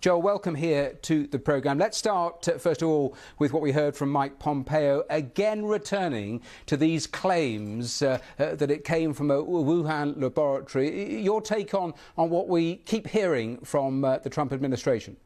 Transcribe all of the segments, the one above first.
Joel, welcome here to the programme. Let's start, first of all, with what we heard from Mike Pompeo, again returning to these claims that it came from a Wuhan laboratory. Your take on what we keep hearing from the Trump administration?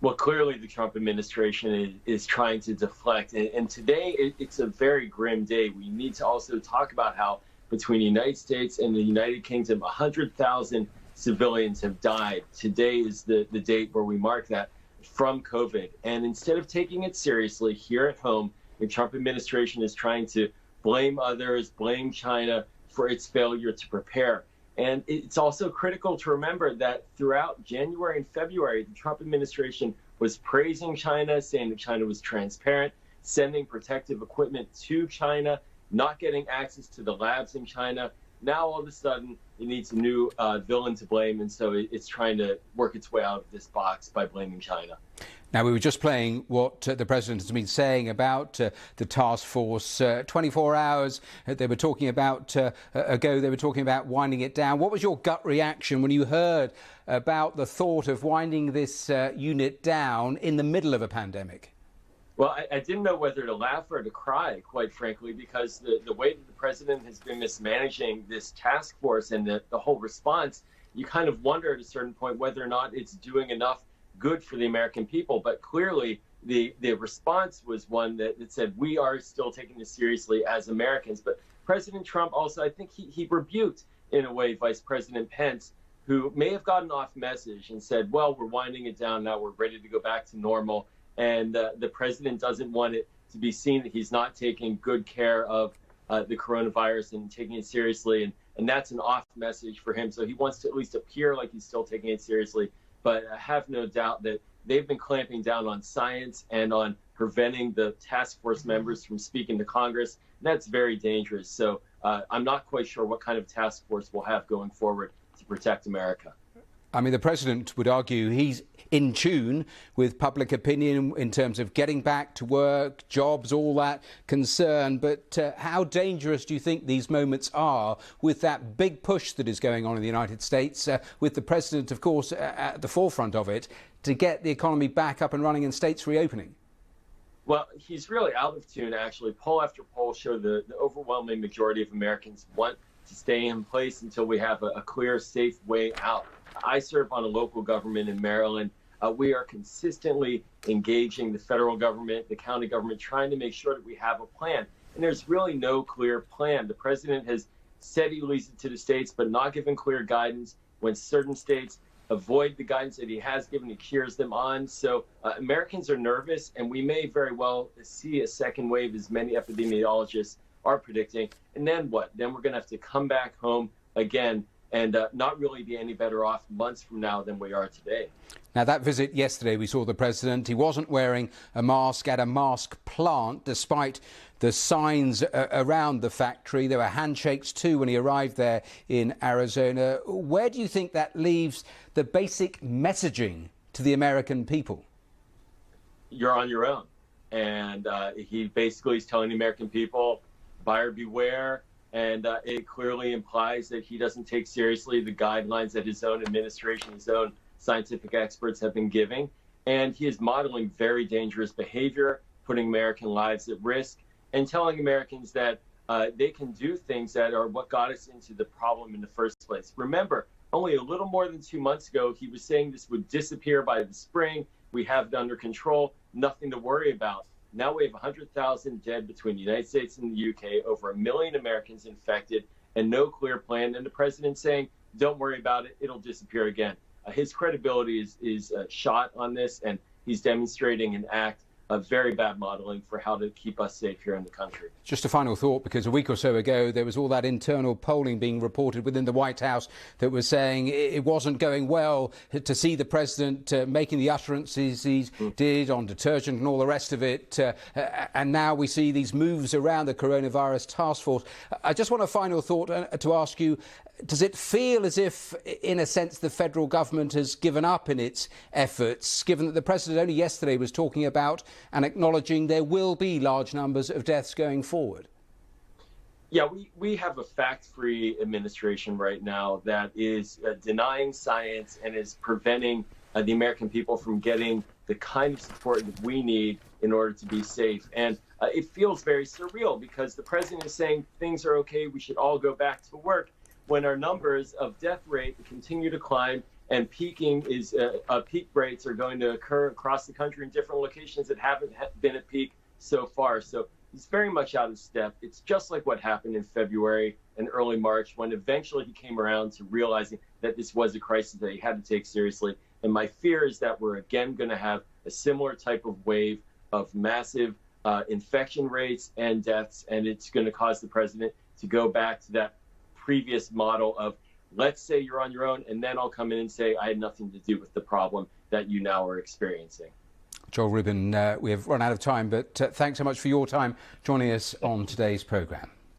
Well, clearly the Trump administration is trying to deflect. And today it's a very grim day. We need to also talk about how between the United States and the United Kingdom, 100,000 civilians have died. Today is the date where we mark that from COVID. And instead of taking it seriously here at home, the Trump administration is trying to blame others, blame China for its failure to prepare. And it's also critical to remember that throughout January and February, the Trump administration was praising China, saying that China was transparent, sending protective equipment to China, not getting access to the labs in China. Now, all of a sudden, it needs a new villain to blame, and so it's trying to work its way out of this box by blaming China. Now, we were just playing what the president has been saying about the task force. 24 hours they were talking about ago, they were talking about winding it down. What was your gut reaction when you heard about the thought of winding this unit down in the middle of a pandemic? Well, I didn't know whether to laugh or to cry, quite frankly, because the way that the president has been mismanaging this task force and the whole response, you kind of wonder at a certain point whether or not it's doing enough good for the American people. But clearly, the response was one that said, we are still taking this seriously as Americans. But President Trump also, I think he rebuked, in a way, Vice President Pence, who may have gotten off message and said, well, we're winding it down now, we're ready to go back to normal. And the president doesn't want it to be seen that he's not taking good care of the coronavirus and taking it seriously. And that's an off message for him. So he wants to at least appear like he's still taking it seriously. But I have no doubt that they've been clamping down on science and on preventing the task force members from speaking to Congress. And that's very dangerous. So I'm not quite sure what kind of task force we'll have going forward to protect America. I mean, the president would argue he's in tune with public opinion in terms of getting back to work, jobs, all that concern. But how dangerous do you think these moments are with that big push that is going on in the United States, with the president, of course, at the forefront of it, to get the economy back up and running and states reopening? Well, he's really out of tune, actually. Poll after poll show the overwhelming majority of Americans want to stay in place until we have a clear, safe way out. I serve on a local government in Maryland. We are consistently engaging the federal government, the county government, trying to make sure that we have a plan. And there's really no clear plan. The president has said he leaves it to the states, but not given clear guidance. When certain states avoid the guidance that he has given, he cheers them on. So Americans are nervous, and we may very well see a second wave, as many epidemiologists are predicting. And then what? Then we're going to have to come back home again and not really be any better off months from now than we are today. Now, that visit yesterday, we saw the president. He wasn't wearing a mask at a mask plant, despite the signs around the factory. There were handshakes, too, when he arrived there in Arizona. Where do you think that leaves the basic messaging to the American people? You're on your own. And he basically is telling the American people, buyer beware. And it clearly implies that he doesn't take seriously the guidelines that his own administration, his own scientific experts have been giving. And he is modeling very dangerous behavior, putting American lives at risk, and telling Americans that they can do things that are what got us into the problem in the first place. Remember, only a little more than 2 months ago, he was saying this would disappear by the spring. We have it under control, nothing to worry about. Now we have 100,000 dead between the United States and the UK, over 1 million Americans infected, and no clear plan. And the president saying, don't worry about it, it'll disappear again. His credibility is shot on this, and he's demonstrating an act of very bad modeling for how to keep us safe here in the country. Just a final thought, because a week or so ago there was all that internal polling being reported within the White House that was saying it wasn't going well to see the president making the utterances he did on detergent and all the rest of it. And now we see these moves around the coronavirus task force. I just want a final thought to ask you, does it feel as if, in a sense, the federal government has given up in its efforts, given that the president only yesterday was talking about and acknowledging there will be large numbers of deaths going forward? Yeah, we have a fact-free administration right now that is denying science and is preventing the American people from getting the kind of support that we need in order to be safe. And it feels very surreal because the president is saying things are okay, we should all go back to work, when our numbers of death rate continue to climb and peak rates are going to occur across the country in different locations that haven't been at peak so far. So it's very much out of step. It's just like what happened in February and early March, when eventually he came around to realizing that this was a crisis that he had to take seriously. And my fear is that we're again going to have a similar type of wave of massive infection rates and deaths, and it's going to cause the president to go back to that previous model of, let's say you're on your own, and then I'll come in and say I had nothing to do with the problem that you now are experiencing. Joel Rubin, we have run out of time, but thanks so much for your time joining us on today's programme.